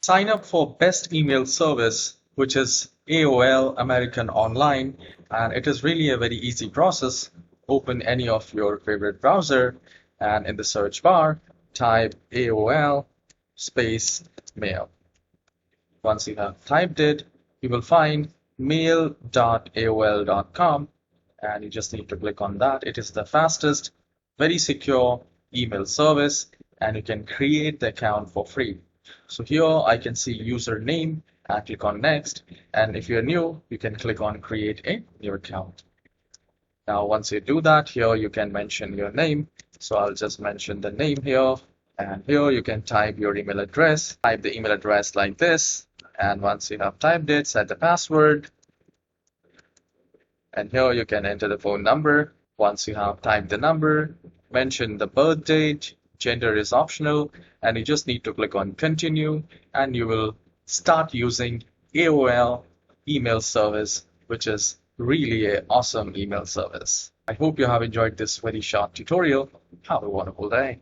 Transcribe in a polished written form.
Sign up for best email service, which is AOL American Online, and it is really a very easy process. Open any of your favorite browser, and in the search bar, type AOL space mail. Once you have typed it, you will find mail.aol.com, and you just need to click on that. It is the fastest, very secure email service, and you can create the account for free. So here I can see username and click on next. And if you're new, you can click on create a new account. Now, once you do that, here you can mention your name. So I'll just mention the name here. And here you can type your email address. Type the email address like this. And once you have typed it, set the password. And here you can enter the phone number. Once you have typed the number, mention the birth date, gender is optional, and you just need to click on continue, and you will start using AOL email service, which is really an awesome email service. I hope you have enjoyed this very short tutorial. Have a wonderful day.